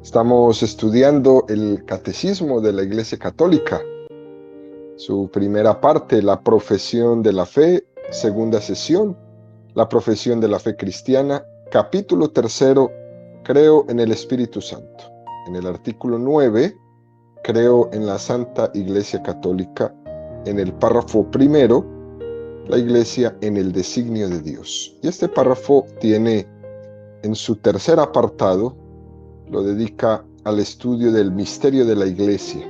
Estamos estudiando el Catecismo de la Iglesia Católica. Su primera parte, la profesión de la fe, segunda sesión, la profesión de la fe cristiana, capítulo 3, creo en el Espíritu Santo. En el artículo 9, creo en la Santa Iglesia Católica. En el párrafo 1, la Iglesia en el designio de Dios. Y este párrafo tiene en su tercer apartado, lo dedica al estudio del misterio de la Iglesia.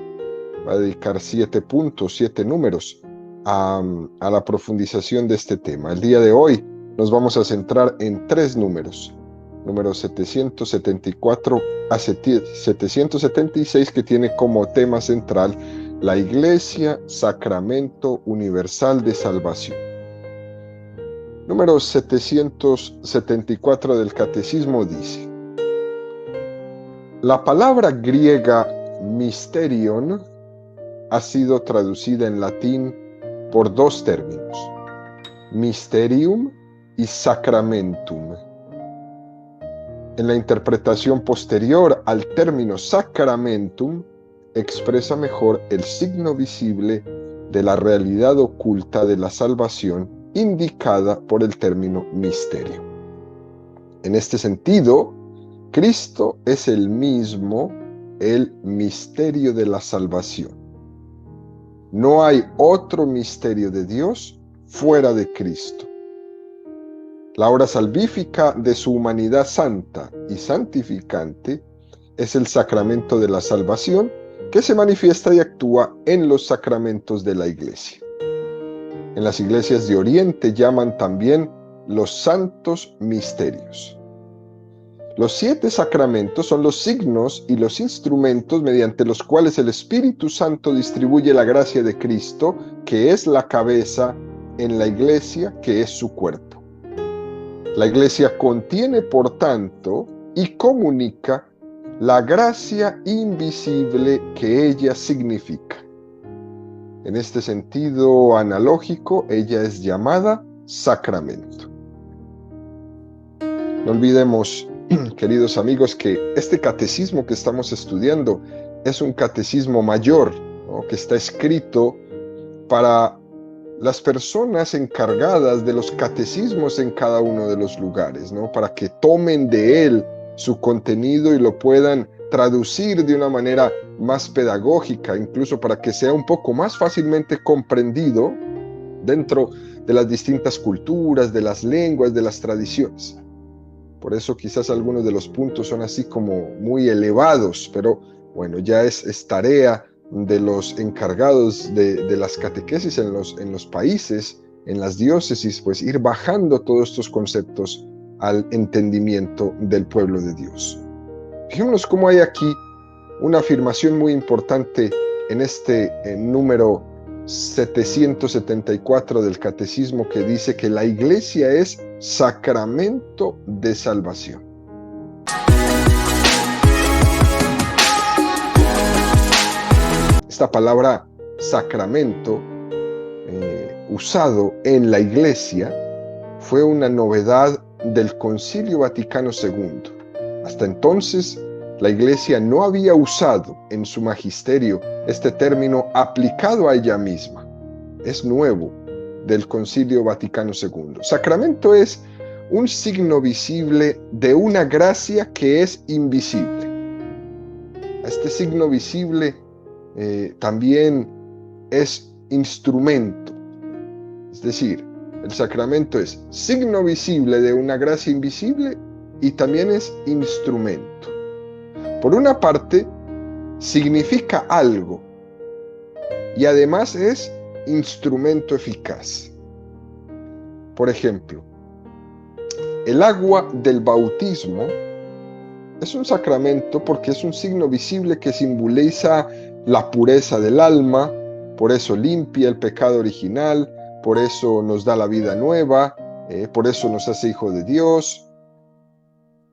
Va a dedicar 7 puntos, 7 números a la profundización de este tema. El día de hoy nos vamos a centrar en 3 números. Números 774 a 776, que tiene como tema central la Iglesia, sacramento universal de salvación. Número 774 del Catecismo dice: la palabra griega mysterion ha sido traducida en latín por 2 términos, mysterium y sacramentum. En la interpretación posterior al término sacramentum, expresa mejor el signo visible de la realidad oculta de la salvación indicada por el término misterio. En este sentido, Cristo es el mismo, el misterio de la salvación. No hay otro misterio de Dios fuera de Cristo. La obra salvífica de su humanidad santa y santificante es el sacramento de la salvación, que se manifiesta y actúa en los sacramentos de la Iglesia. En las iglesias de Oriente llaman también los santos misterios. Los 7 sacramentos son los signos y los instrumentos mediante los cuales el Espíritu Santo distribuye la gracia de Cristo, que es la cabeza, en la Iglesia, que es su cuerpo. La Iglesia contiene, por tanto, y comunica la gracia invisible que ella significa. En este sentido analógico, ella es llamada sacramento. No olvidemos, queridos amigos, que este catecismo que estamos estudiando es un catecismo mayor, ¿no?, que está escrito para las personas encargadas de los catecismos en cada uno de los lugares, ¿no?, para que tomen de él su contenido y lo puedan traducir de una manera más pedagógica, incluso para que sea un poco más fácilmente comprendido dentro de las distintas culturas, de las lenguas, de las tradiciones. Por eso quizás algunos de los puntos son así como muy elevados, pero bueno, ya es tarea de los encargados de las catequesis en los países, en las diócesis, pues ir bajando todos estos conceptos al entendimiento del pueblo de Dios. Fijémonos cómo hay aquí una afirmación muy importante en este número 774 del Catecismo, que dice que la Iglesia es sacramento de salvación. Esta palabra sacramento, usado en la Iglesia, fue una novedad del Concilio Vaticano II. Hasta entonces, la Iglesia no había usado en su magisterio este término aplicado a ella misma. Es nuevo del Concilio Vaticano II. Sacramento es un signo visible de una gracia que es invisible. Este signo visible también es instrumento. Es decir, el sacramento es signo visible de una gracia invisible y también es instrumento. Por una parte, significa algo y además es instrumento eficaz. Por ejemplo, el agua del bautismo es un sacramento porque es un signo visible que simboliza la pureza del alma, por eso limpia el pecado original, por eso nos da la vida nueva, por eso nos hace hijos de Dios.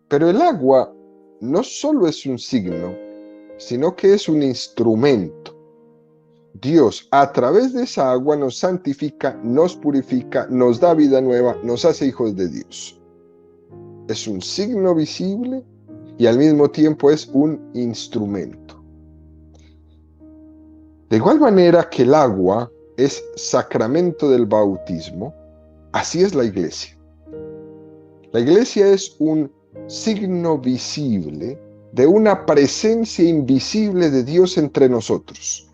Pero el agua no solo es un signo, sino que es un instrumento. Dios, a través de esa agua, nos santifica, nos purifica, nos da vida nueva, nos hace hijos de Dios. Es un signo visible y al mismo tiempo es un instrumento. De igual manera que el agua es sacramento del bautismo, así es la iglesia. La iglesia es un signo visible de una presencia invisible de Dios entre nosotros.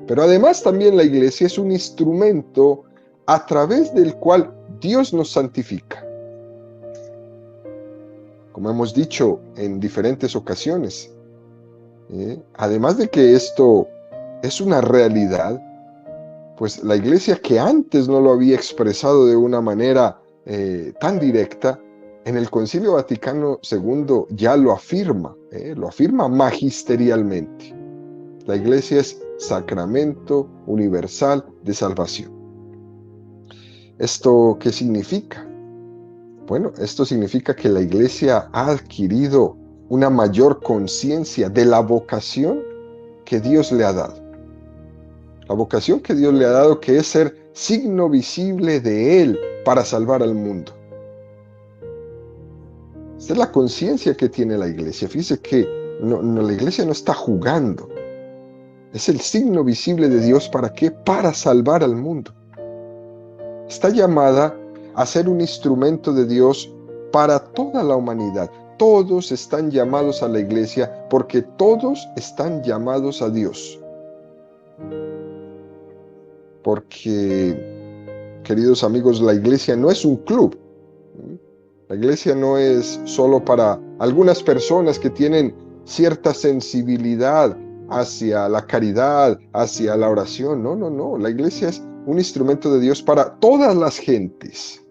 Pero además también la iglesia es un instrumento a través del cual Dios nos santifica. Como hemos dicho en diferentes ocasiones, además de que esto es una realidad, pues la iglesia, que antes no lo había expresado de una manera tan directa, en el Concilio Vaticano II ya lo afirma magisterialmente. La iglesia es sacramento universal de salvación. ¿Esto qué significa? Bueno, esto significa que la iglesia ha adquirido una mayor conciencia de la vocación que Dios le ha dado. La vocación que Dios le ha dado, que es ser signo visible de Él para salvar al mundo. Esta es la conciencia que tiene la iglesia. Fíjese que la iglesia no está jugando. Es el signo visible de Dios. ¿Para qué? Para salvar al mundo. Está llamada a ser un instrumento de Dios para toda la humanidad. Todos están llamados a la iglesia porque todos están llamados a Dios. Porque, queridos amigos, la iglesia no es un club. La iglesia no es solo para algunas personas que tienen cierta sensibilidad hacia la caridad, hacia la oración. No. La iglesia es un instrumento de Dios para todas las gentes,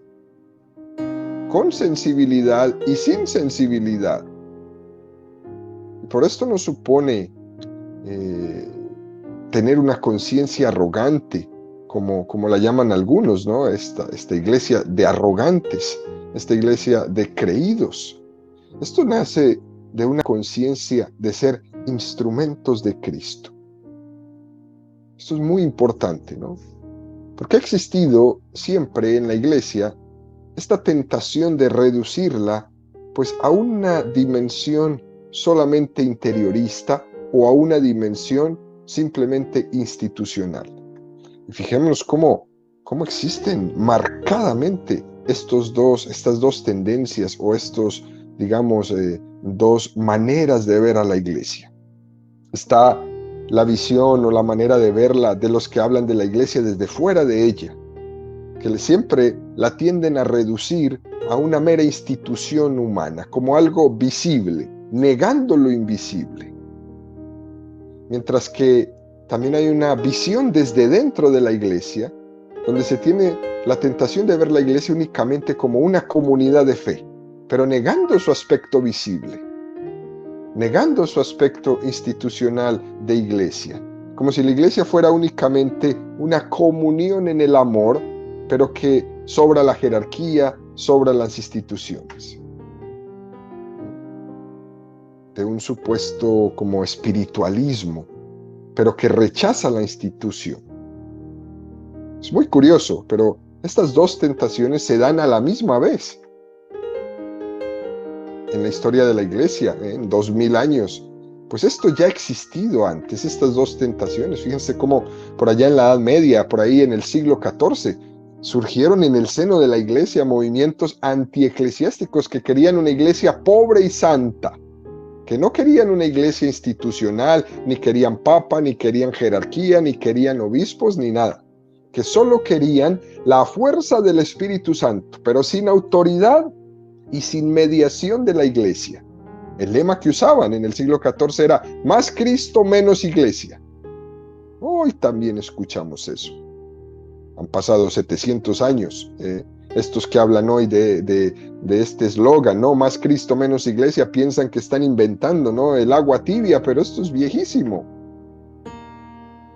con sensibilidad y sin sensibilidad. Por esto no supone tener una conciencia arrogante, como la llaman algunos, ¿no? Esta iglesia de arrogantes, esta iglesia de creídos. Esto nace de una conciencia de ser instrumentos de Cristo. Esto es muy importante, ¿no? Porque ha existido siempre en la iglesia esta tentación de reducirla pues a una dimensión solamente interiorista o a una dimensión simplemente institucional. Y fijémonos cómo existen marcadamente estas dos tendencias o dos maneras de ver a la iglesia. Está la visión o la manera de verla de los que hablan de la iglesia desde fuera de ella, que siempre la tienden a reducir a una mera institución humana, como algo visible, negando lo invisible. Mientras que también hay una visión desde dentro de la iglesia, donde se tiene la tentación de ver la iglesia únicamente como una comunidad de fe, pero negando su aspecto visible, negando su aspecto institucional de iglesia, como si la iglesia fuera únicamente una comunión en el amor, pero que sobra la jerarquía, sobra las instituciones. De un supuesto como espiritualismo, pero que rechaza la institución. Es muy curioso, pero estas dos tentaciones se dan a la misma vez. En la historia de la iglesia, en 2000 años, pues esto ya ha existido antes, estas dos tentaciones. Fíjense cómo por allá en la Edad Media, por ahí en el siglo XIV, surgieron en el seno de la iglesia movimientos antieclesiásticos que querían una iglesia pobre y santa, que no querían una iglesia institucional, ni querían papa, ni querían jerarquía, ni querían obispos, ni nada, que solo querían la fuerza del Espíritu Santo, pero sin autoridad y sin mediación de la iglesia. El lema que usaban en el siglo XIV era más Cristo, menos iglesia. Hoy también escuchamos eso. Han pasado 700 años. Estos que hablan hoy de este eslogan, ¿no? Más Cristo, menos iglesia, piensan que están inventando, ¿no? El agua tibia, pero esto es viejísimo.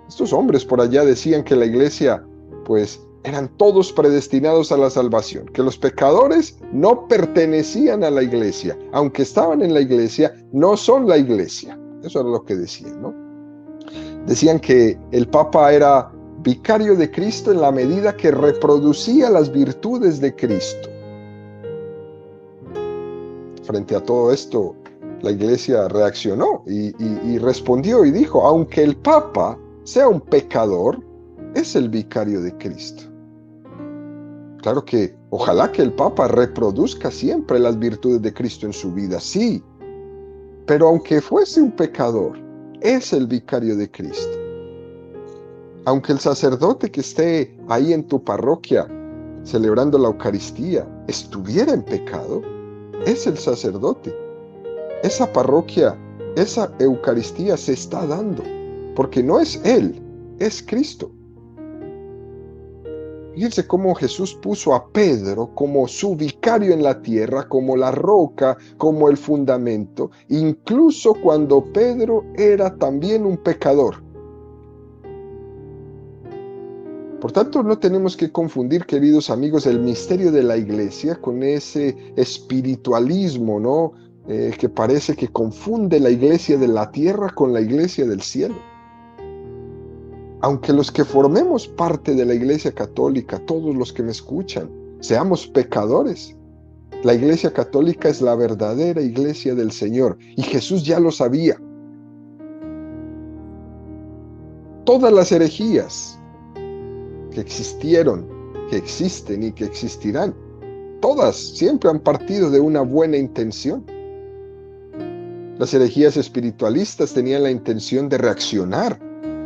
Estos hombres por allá decían que la iglesia, pues, eran todos predestinados a la salvación, que los pecadores no pertenecían a la iglesia, aunque estaban en la iglesia, no son la iglesia. Eso era lo que decían, ¿no? Decían que el Papa era vicario de Cristo en la medida que reproducía las virtudes de Cristo. Frente a todo esto, la iglesia reaccionó y respondió y dijo, aunque el Papa sea un pecador, es el vicario de Cristo. Claro que ojalá que el Papa reproduzca siempre las virtudes de Cristo en su vida, sí, pero aunque fuese un pecador, es el vicario de Cristo. Aunque el sacerdote que esté ahí en tu parroquia celebrando la Eucaristía estuviera en pecado, es el sacerdote. Esa parroquia, esa Eucaristía se está dando, porque no es él, es Cristo. Fíjense cómo Jesús puso a Pedro como su vicario en la tierra, como la roca, como el fundamento, incluso cuando Pedro era también un pecador. Por tanto, no tenemos que confundir, queridos amigos, el misterio de la iglesia con ese espiritualismo, ¿no? Que parece que confunde la iglesia de la tierra con la iglesia del cielo. Aunque los que formemos parte de la iglesia católica, todos los que me escuchan, seamos pecadores, la iglesia católica es la verdadera iglesia del Señor, y Jesús ya lo sabía. Todas las herejías que existieron, que existen y que existirán, todas siempre han partido de una buena intención. Las herejías espiritualistas tenían la intención de reaccionar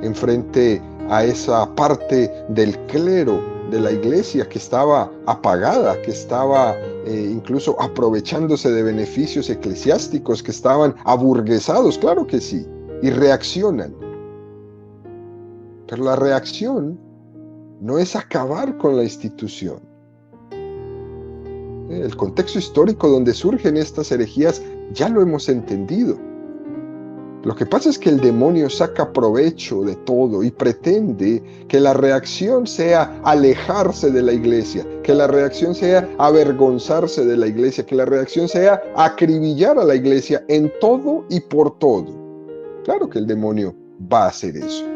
en frente a esa parte del clero de la iglesia que estaba apagada, que estaba incluso aprovechándose de beneficios eclesiásticos, que estaban aburguesados, claro que sí, y reaccionan. Pero la reacción no es acabar con la institución. El contexto histórico donde surgen estas herejías ya lo hemos entendido. Lo que pasa es que el demonio saca provecho de todo y pretende que la reacción sea alejarse de la iglesia, que la reacción sea avergonzarse de la iglesia, que la reacción sea acribillar a la iglesia en todo y por todo. Claro que el demonio va a hacer eso.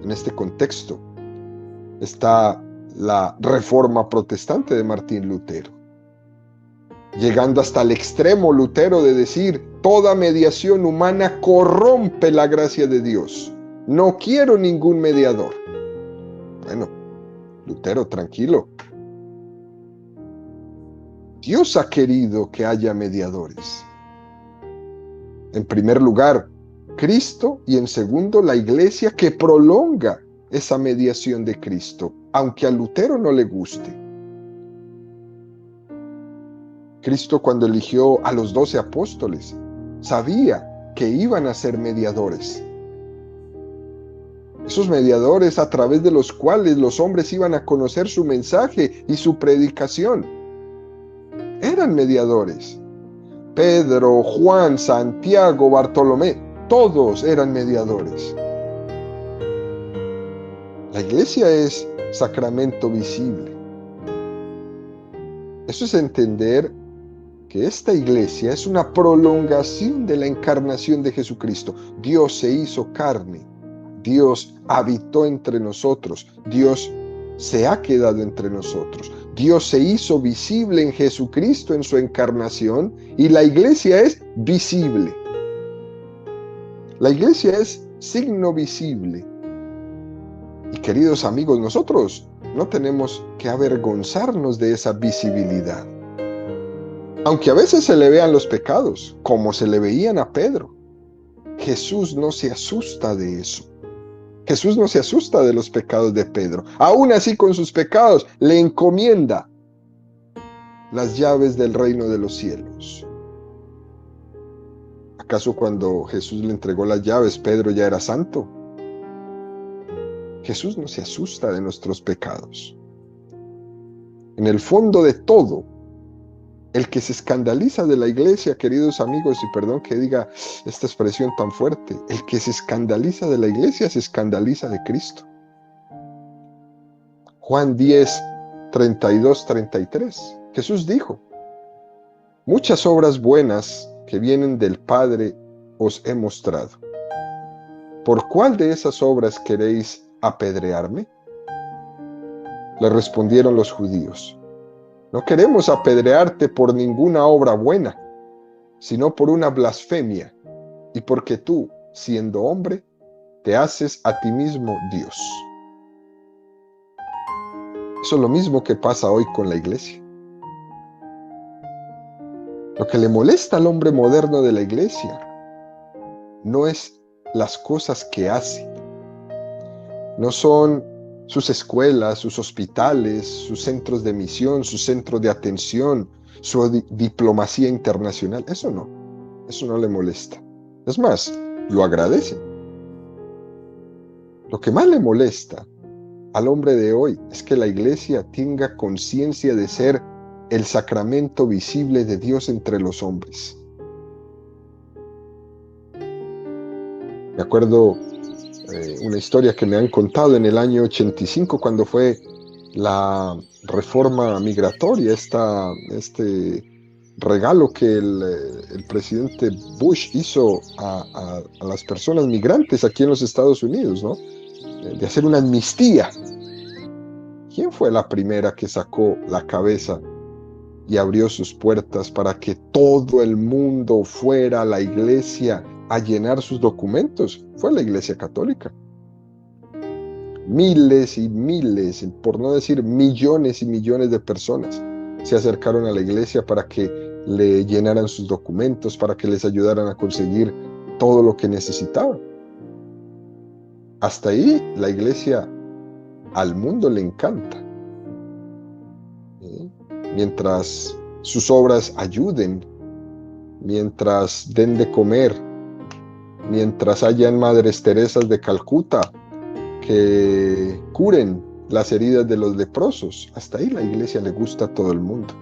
En este contexto está la reforma protestante de Martín Lutero, llegando hasta el extremo Lutero de decir: toda mediación humana corrompe la gracia de Dios. No quiero ningún mediador. Bueno, Lutero, tranquilo. Dios ha querido que haya mediadores. En primer lugar, Cristo, y en segundo, la iglesia que prolonga esa mediación de Cristo, aunque a Lutero no le guste. Cristo, cuando eligió a los 12 apóstoles, sabía que iban a ser mediadores. Esos mediadores a través de los cuales los hombres iban a conocer su mensaje y su predicación. Eran mediadores. Pedro, Juan, Santiago, Bartolomé, todos eran mediadores. La iglesia es sacramento visible. Eso es entender que esta iglesia es una prolongación de la encarnación de Jesucristo. Dios se hizo carne, Dios habitó entre nosotros, Dios se ha quedado entre nosotros, Dios se hizo visible en Jesucristo en su encarnación, y la iglesia es visible. La iglesia es signo visible. Y queridos amigos, nosotros no tenemos que avergonzarnos de esa visibilidad. Aunque a veces se le vean los pecados, como se le veían a Pedro, Jesús no se asusta de eso. Jesús no se asusta de los pecados de Pedro. Aún así, con sus pecados, le encomienda las llaves del reino de los cielos. ¿Acaso cuando Jesús le entregó las llaves, Pedro ya era santo? Jesús no se asusta de nuestros pecados. En el fondo de todo, el que se escandaliza de la iglesia, queridos amigos, y perdón que diga esta expresión tan fuerte, el que se escandaliza de la iglesia se escandaliza de Cristo. Juan 10, 32, 33. Jesús dijo: muchas obras buenas que vienen del Padre os he mostrado. ¿Por cuál de esas obras queréis apedrearme? Le respondieron los judíos: no queremos apedrearte por ninguna obra buena, sino por una blasfemia, y porque tú, siendo hombre, te haces a ti mismo Dios. Eso es lo mismo que pasa hoy con la iglesia. Lo que le molesta al hombre moderno de la iglesia no es las cosas que hace, no son sus escuelas, sus hospitales, sus centros de misión, sus centros de atención, su diplomacia internacional. Eso no le molesta. Es más, lo agradece. Lo que más le molesta al hombre de hoy es que la iglesia tenga conciencia de ser el sacramento visible de Dios entre los hombres. Me acuerdo una historia que me han contado en el año 85, cuando fue la reforma migratoria, este regalo que el presidente Bush hizo a las personas migrantes aquí en los Estados Unidos, ¿no? De hacer una amnistía. ¿Quién fue la primera que sacó la cabeza y abrió sus puertas para que todo el mundo fuera a la iglesia a llenar sus documentos? Fue la Iglesia Católica. Miles y miles, por no decir millones y millones de personas se acercaron a la iglesia para que le llenaran sus documentos, para que les ayudaran a conseguir todo lo que necesitaban. Hasta ahí la iglesia al mundo le encanta. Mientras sus obras ayuden, mientras den de comer, mientras hayan Madres Teresas de Calcuta que curen las heridas de los leprosos, hasta ahí la iglesia le gusta a todo el mundo.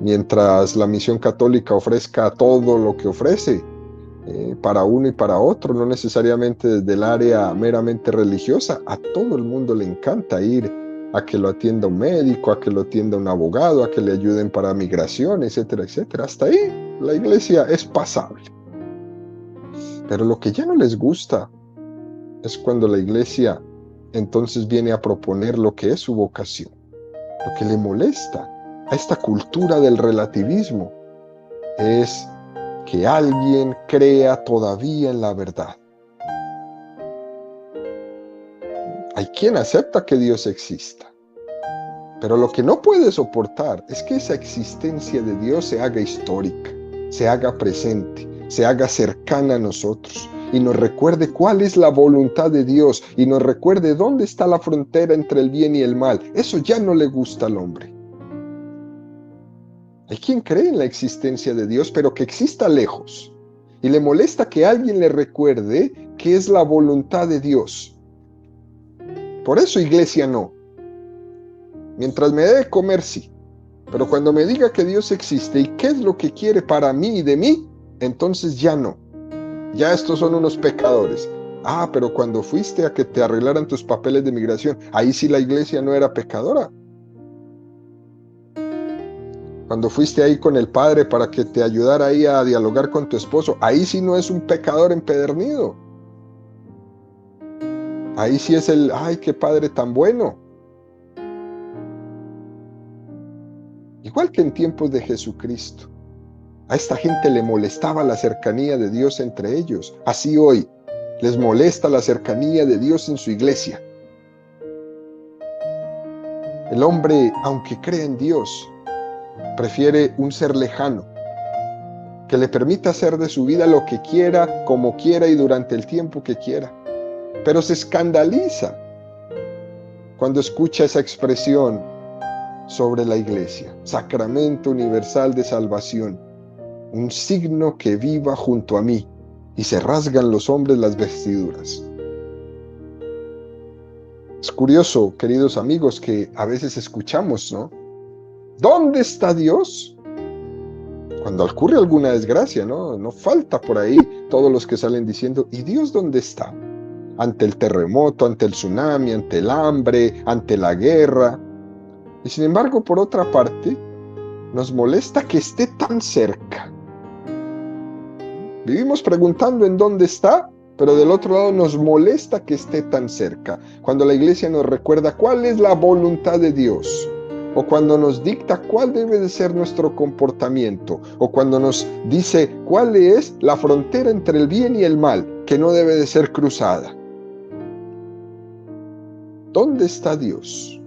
Mientras la misión católica ofrezca todo lo que ofrece, para uno y para otro, no necesariamente desde el área meramente religiosa, a todo el mundo le encanta ir a que lo atienda un médico, a que lo atienda un abogado, a que le ayuden para migración, etcétera, etcétera. Hasta ahí la iglesia es pasable. Pero lo que ya no les gusta es cuando la iglesia entonces viene a proponer lo que es su vocación. Lo que le molesta a esta cultura del relativismo es que alguien crea todavía en la verdad. Hay quien acepta que Dios exista, pero lo que no puede soportar es que esa existencia de Dios se haga histórica, se haga presente, se haga cercana a nosotros y nos recuerde cuál es la voluntad de Dios y nos recuerde dónde está la frontera entre el bien y el mal. Eso ya no le gusta al hombre. Hay quien cree en la existencia de Dios, pero que exista lejos, y le molesta que alguien le recuerde qué es la voluntad de Dios. Por eso, iglesia, no. Mientras me dé de comer, sí, pero cuando me diga que Dios existe y qué es lo que quiere para mí y de mí, entonces ya no. Ya estos son unos pecadores. Ah, pero cuando fuiste a que te arreglaran tus papeles de migración, ahí sí la iglesia no era pecadora. Cuando fuiste ahí con el padre para que te ayudara ahí a dialogar con tu esposo, ahí sí no es un pecador empedernido. Ahí sí es el, ay, qué padre tan bueno. Igual que en tiempos de Jesucristo, a esta gente le molestaba la cercanía de Dios entre ellos. Así hoy les molesta la cercanía de Dios en su iglesia. El hombre, aunque cree en Dios, prefiere un ser lejano, que le permita hacer de su vida lo que quiera, como quiera y durante el tiempo que quiera. Pero se escandaliza cuando escucha esa expresión sobre la iglesia: sacramento universal de salvación, un signo que viva junto a mí, y se rasgan los hombres las vestiduras. Es curioso, queridos amigos, que a veces escuchamos, ¿no? ¿Dónde está Dios? Cuando ocurre alguna desgracia, ¿no? No falta por ahí todos los que salen diciendo, ¿y Dios dónde está? ante el terremoto, ante el tsunami, ante el hambre, ante la guerra. Y sin embargo, por otra parte, nos molesta que esté tan cerca. Vivimos preguntando en dónde está, pero del otro lado nos molesta que esté tan cerca. Cuando la iglesia nos recuerda cuál es la voluntad de Dios, o cuando nos dicta cuál debe de ser nuestro comportamiento, o cuando nos dice cuál es la frontera entre el bien y el mal, que no debe de ser cruzada. ¿Dónde está Dios?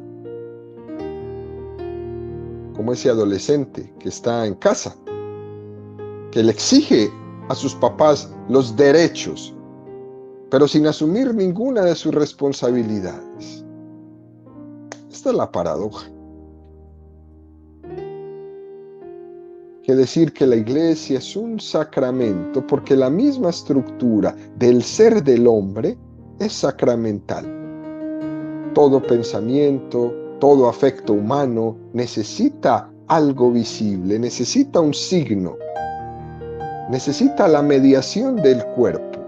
Como ese adolescente que está en casa, que le exige a sus papás los derechos, pero sin asumir ninguna de sus responsabilidades. Esta es la paradoja. Que decir que la iglesia es un sacramento porque la misma estructura del ser del hombre es sacramental. Todo pensamiento, todo afecto humano necesita algo visible, necesita un signo, necesita la mediación del cuerpo.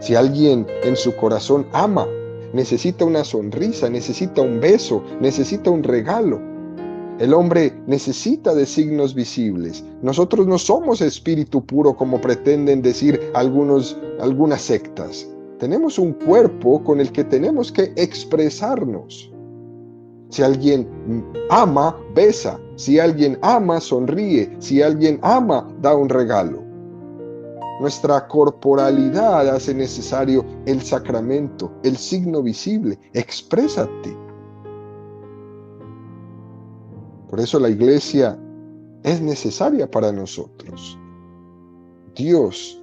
Si alguien en su corazón ama, necesita una sonrisa, necesita un beso, necesita un regalo. El hombre necesita de signos visibles. Nosotros no somos espíritu puro como pretenden decir algunas sectas. Tenemos un cuerpo con el que tenemos que expresarnos. Si alguien ama, besa. Si alguien ama, sonríe. Si alguien ama, da un regalo. Nuestra corporalidad hace necesario el sacramento, el signo visible. Exprésate. Por eso la iglesia es necesaria para nosotros. Dios,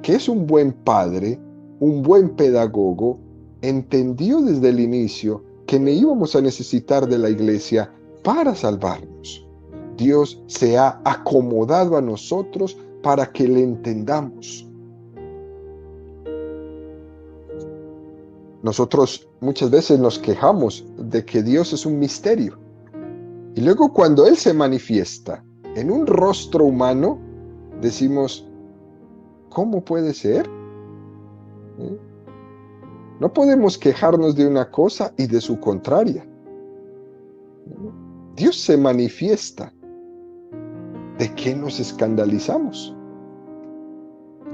que es un buen padre, un buen pedagogo, entendió desde el inicio que no íbamos a necesitar de la iglesia para salvarnos. Dios se ha acomodado a nosotros para que le entendamos. Nosotros muchas veces nos quejamos de que Dios es un misterio. Y luego cuando Él se manifiesta en un rostro humano, decimos, ¿cómo puede ser? No podemos quejarnos de una cosa y de su contraria. Dios se manifiesta. ¿De qué nos escandalizamos?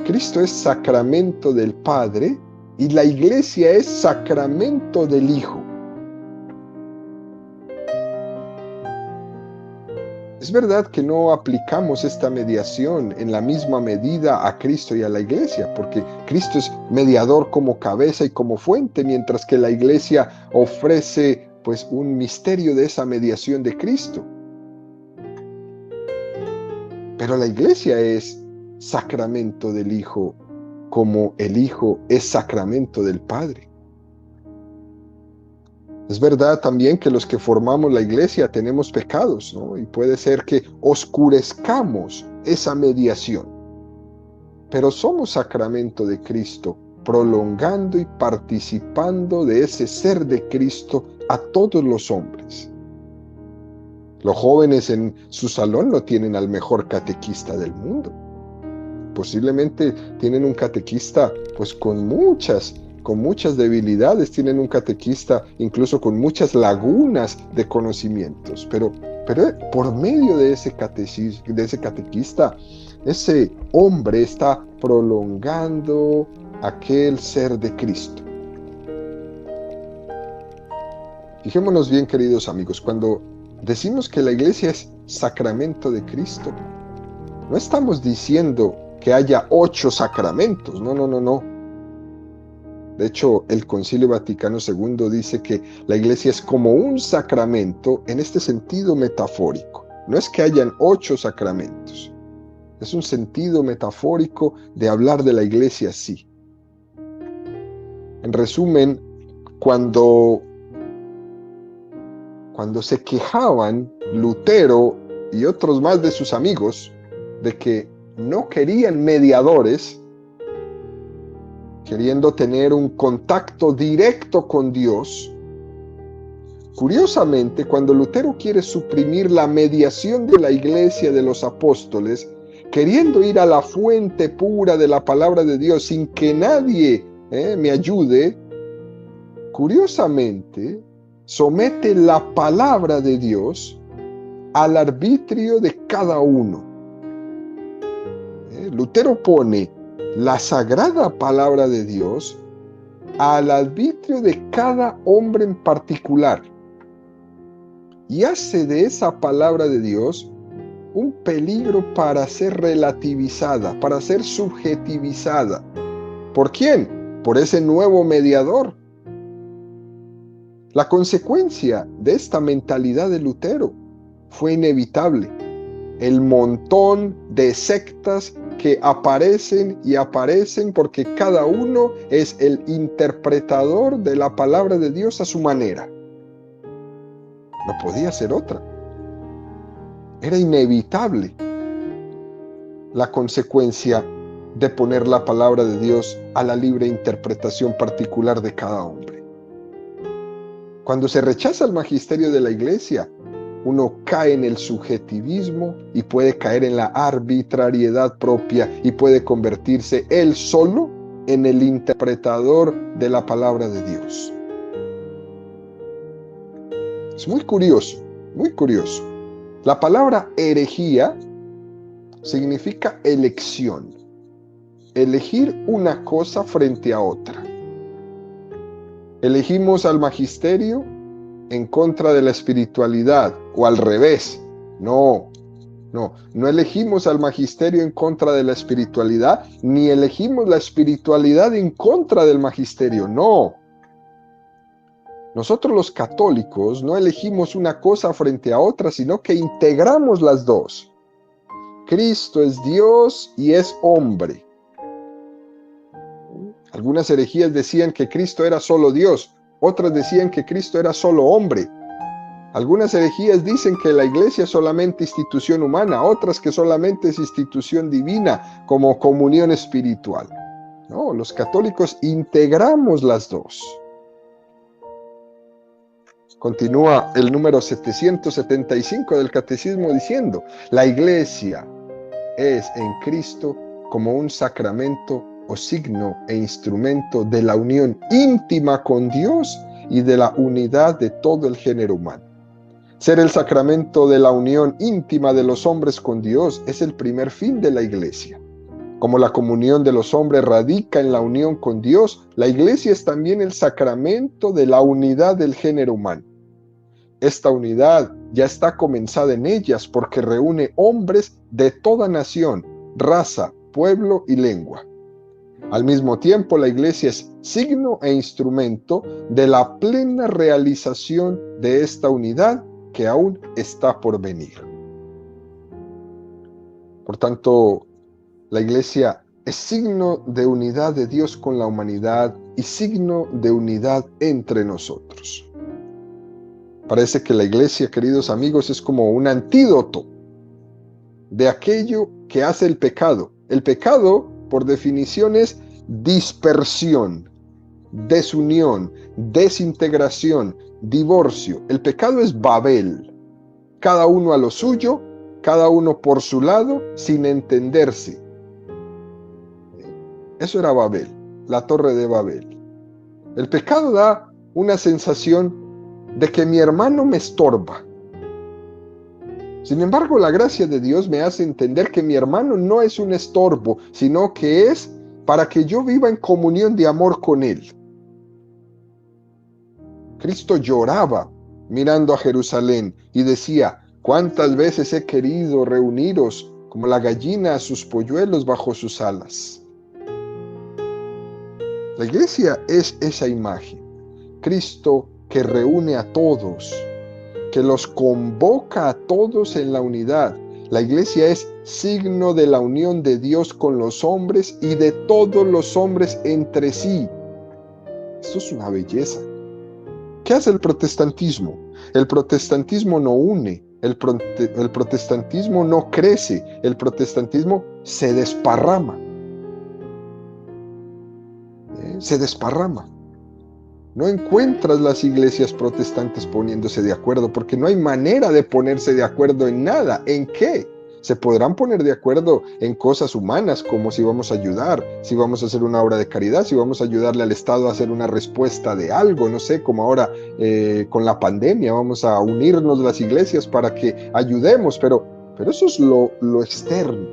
Cristo es sacramento del Padre y la iglesia es sacramento del Hijo. Es verdad que no aplicamos esta mediación en la misma medida a Cristo y a la iglesia, porque Cristo es mediador como cabeza y como fuente, mientras que la iglesia ofrece pues un misterio de esa mediación de Cristo. Pero la iglesia es sacramento del Hijo, como el Hijo es sacramento del Padre. Es verdad también que los que formamos la iglesia tenemos pecados, ¿no? Y puede ser que oscurezcamos esa mediación. Pero somos sacramento de Cristo, prolongando y participando de ese ser de Cristo a todos los hombres. Los jóvenes en su salón no tienen al mejor catequista del mundo. Posiblemente tienen un catequista pues con muchas debilidades, tienen un catequista incluso con muchas lagunas de conocimientos, pero por medio de ese catequista, ese hombre está prolongando aquel ser de Cristo. Fijémonos bien, queridos amigos, cuando decimos que la iglesia es sacramento de Cristo, no estamos diciendo que haya 8 sacramentos, no. De hecho, el Concilio Vaticano II dice que la iglesia es como un sacramento en este sentido metafórico. No es que hayan 8 sacramentos. Es un sentido metafórico de hablar de la iglesia así. En resumen, cuando se quejaban Lutero y otros más de sus amigos de que no querían mediadores, queriendo tener un contacto directo con Dios. Curiosamente, cuando Lutero quiere suprimir la mediación de la iglesia de los apóstoles, queriendo ir a la fuente pura de la palabra de Dios sin que nadie me ayude, curiosamente, somete la palabra de Dios al arbitrio de cada uno. Lutero pone la sagrada palabra de Dios al arbitrio de cada hombre en particular y hace de esa palabra de Dios un peligro para ser relativizada, para ser subjetivizada. ¿Por quién? Por ese nuevo mediador. La consecuencia de esta mentalidad de Lutero fue inevitable. El montón de sectas que aparecen y aparecen porque cada uno es el interpretador de la palabra de Dios a su manera. No podía ser otra. Era inevitable la consecuencia de poner la palabra de Dios a la libre interpretación particular de cada hombre. Cuando se rechaza el magisterio de la Iglesia, uno cae en el subjetivismo y puede caer en la arbitrariedad propia y puede convertirse él solo en el interpretador de la palabra de Dios. Es muy curioso, muy curioso. La palabra herejía significa elección. Elegir una cosa frente a otra. Elegimos al magisterio en contra de la espiritualidad, o al revés. No elegimos al magisterio en contra de la espiritualidad, ni elegimos la espiritualidad en contra del magisterio, no. Nosotros los católicos no elegimos una cosa frente a otra, sino que integramos las dos. Cristo es Dios y es hombre. Algunas herejías decían que Cristo era solo Dios, otras decían que Cristo era solo hombre. Algunas herejías dicen que la iglesia es solamente institución humana, otras que solamente es institución divina, como comunión espiritual. No, los católicos integramos las dos. Continúa el número 775 del Catecismo diciendo: la iglesia es en Cristo como un sacramento o signo e instrumento de la unión íntima con Dios y de la unidad de todo el género humano. Ser el sacramento de la unión íntima de los hombres con Dios es el primer fin de la iglesia. Como la comunión de los hombres radica en la unión con Dios, la iglesia es también el sacramento de la unidad del género humano. Esta unidad ya está comenzada en ellas porque reúne hombres de toda nación, raza, pueblo y lengua. Al mismo tiempo, la iglesia es signo e instrumento de la plena realización de esta unidad que aún está por venir. Por tanto, la iglesia es signo de unidad de Dios con la humanidad y signo de unidad entre nosotros. Parece que la iglesia, queridos amigos, es como un antídoto de aquello que hace el pecado. El pecado, por definición, es dispersión, desunión, desintegración, divorcio. El pecado es Babel. Cada uno a lo suyo, cada uno por su lado, sin entenderse. Eso era Babel, la torre de Babel. El pecado da una sensación de que mi hermano me estorba. Sin embargo, la gracia de Dios me hace entender que mi hermano no es un estorbo, sino que es para que yo viva en comunión de amor con él. Cristo lloraba mirando a Jerusalén y decía: ¿cuántas veces he querido reuniros como la gallina a sus polluelos bajo sus alas? La iglesia es esa imagen. Cristo que reúne a todos, que los convoca a todos en la unidad. La iglesia es signo de la unión de Dios con los hombres y de todos los hombres entre sí. Esto es una belleza. ¿Qué hace el protestantismo? El protestantismo no une, el protestantismo no crece, el protestantismo se desparrama. Se desparrama. No encuentras las iglesias protestantes poniéndose de acuerdo, porque no hay manera de ponerse de acuerdo en nada. ¿En qué? Se podrán poner de acuerdo en cosas humanas, como si vamos a ayudar, si vamos a hacer una obra de caridad, si vamos a ayudarle al Estado a hacer una respuesta de algo, no sé, como ahora con la pandemia, vamos a unirnos las iglesias para que ayudemos, pero eso es lo externo.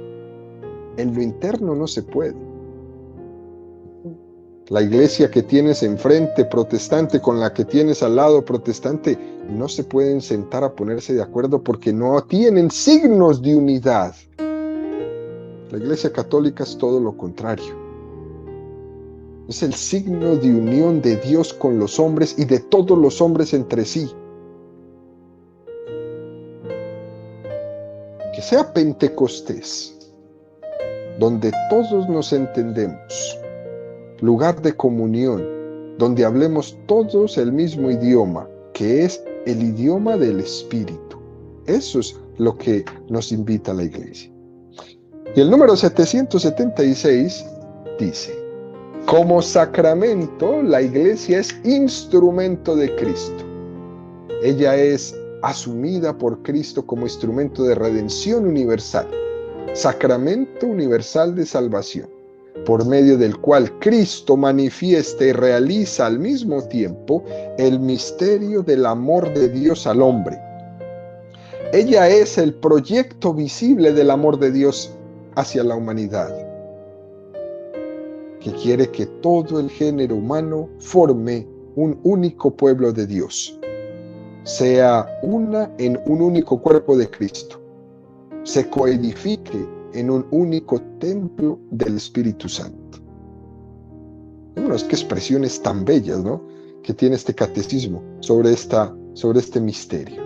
En lo interno no se puede. La iglesia que tienes enfrente, protestante, con la que tienes al lado, protestante, no se pueden sentar a ponerse de acuerdo porque no tienen signos de unidad. La iglesia católica es todo lo contrario. Es el signo de unión de Dios con los hombres y de todos los hombres entre sí. Que sea Pentecostés, donde todos nos entendemos, lugar de comunión, donde hablemos todos el mismo idioma, que es el idioma del Espíritu. Eso es lo que nos invita la iglesia. Y el número 776 dice: como sacramento, la iglesia es instrumento de Cristo. Ella es asumida por Cristo como instrumento de redención universal, sacramento universal de salvación, por medio del cual Cristo manifiesta y realiza al mismo tiempo el misterio del amor de Dios al hombre. Ella es el proyecto visible del amor de Dios hacia la humanidad, que quiere que todo el género humano forme un único pueblo de Dios, sea una en un único cuerpo de Cristo, se coedifique en un único templo del Espíritu Santo. Bueno, es que expresiones tan bellas, ¿no?, que tiene este catecismo sobre este misterio.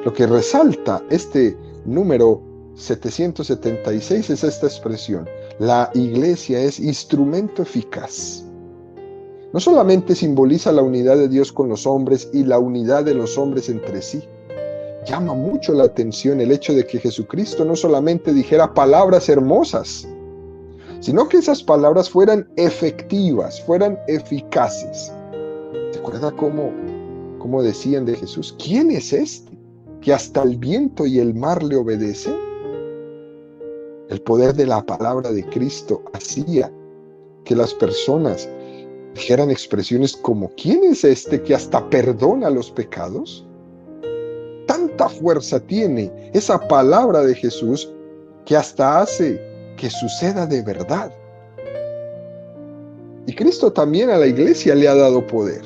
Lo que resalta este número 776 es esta expresión: la iglesia es instrumento eficaz. No solamente simboliza la unidad de Dios con los hombres y la unidad de los hombres entre sí. Llama mucho la atención el hecho de que Jesucristo no solamente dijera palabras hermosas, sino que esas palabras fueran efectivas, fueran eficaces. ¿Te acuerdas cómo decían de Jesús? ¿Quién es este que hasta el viento y el mar le obedecen? El poder de la palabra de Cristo hacía que las personas dijeran expresiones como: ¿quién es este que hasta perdona los pecados? Tanta fuerza tiene esa palabra de Jesús que hasta hace que suceda de verdad. Y Cristo también a la iglesia le ha dado poder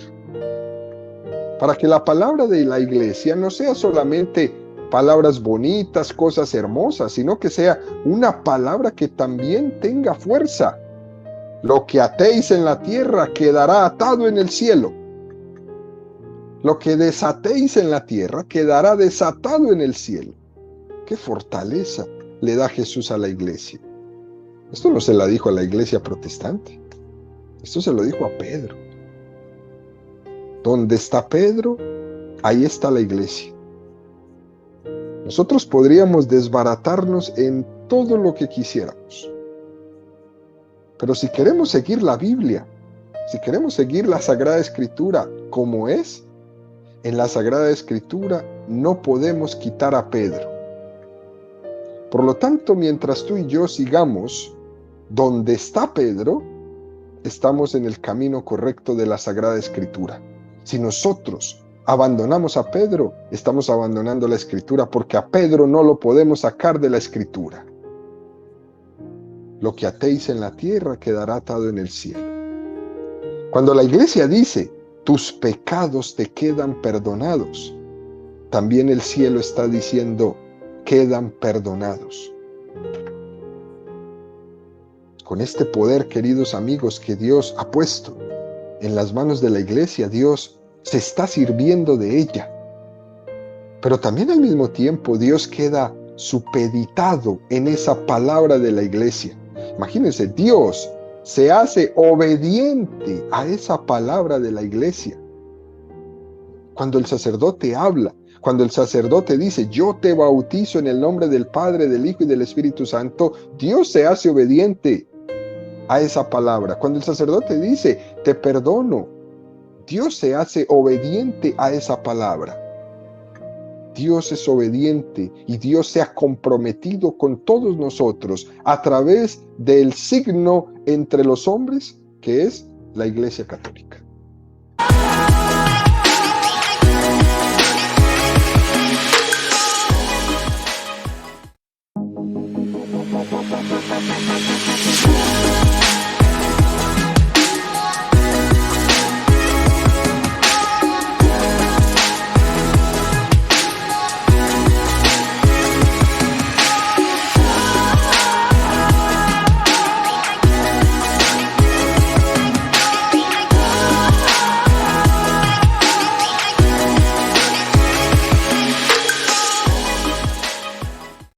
para que la palabra de la iglesia no sea solamente palabras bonitas, cosas hermosas, sino que sea una palabra que también tenga fuerza. Lo que atéis en la tierra quedará atado en el cielo. Lo que desatéis en la tierra quedará desatado en el cielo. ¡Qué fortaleza le da Jesús a la iglesia! Esto no se la dijo a la iglesia protestante. Esto se lo dijo a Pedro. Donde está Pedro, ahí está la iglesia. Nosotros podríamos desbaratarnos en todo lo que quisiéramos. Pero si queremos seguir la Biblia, si queremos seguir la Sagrada Escritura como es, en la Sagrada Escritura no podemos quitar a Pedro. Por lo tanto, mientras tú y yo sigamos donde está Pedro, estamos en el camino correcto de la Sagrada Escritura. Si nosotros abandonamos a Pedro, estamos abandonando la Escritura, porque a Pedro no lo podemos sacar de la Escritura. Lo que atéis en la tierra quedará atado en el cielo. Cuando la iglesia dice: tus pecados te quedan perdonados, también el cielo está diciendo: quedan perdonados. Con este poder, queridos amigos, que Dios ha puesto en las manos de la iglesia, Dios se está sirviendo de ella. Pero también al mismo tiempo Dios queda supeditado en esa palabra de la iglesia. Imagínense, Dios se hace obediente a esa palabra de la iglesia. Cuando el sacerdote habla, cuando el sacerdote dice: yo te bautizo en el nombre del Padre, del Hijo y del Espíritu Santo, Dios se hace obediente a esa palabra. Cuando el sacerdote dice: te perdono, Dios se hace obediente a esa palabra. Dios es obediente y Dios se ha comprometido con todos nosotros a través del signo entre los hombres, que es la Iglesia Católica.